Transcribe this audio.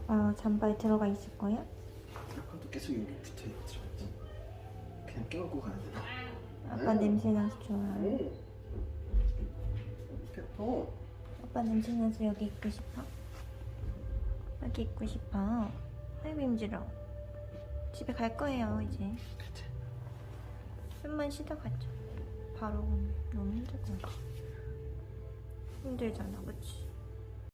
아, 잠바에 들어가 있을 거야? 아까도 계속 여기 붙어 있더라고. 그냥 껴안고 가야 되나? 아빠 냄새 나서 좋아. 페퍼. 아빠 냄새 나서 여기 있고 싶어? 여기 있고 싶어. 아이고 힘들어. 집에 갈 거예요 이제. 그치. 좀만 쉬다 가자. 바로 오면 너무 힘들 거야. 힘들잖아, 그치?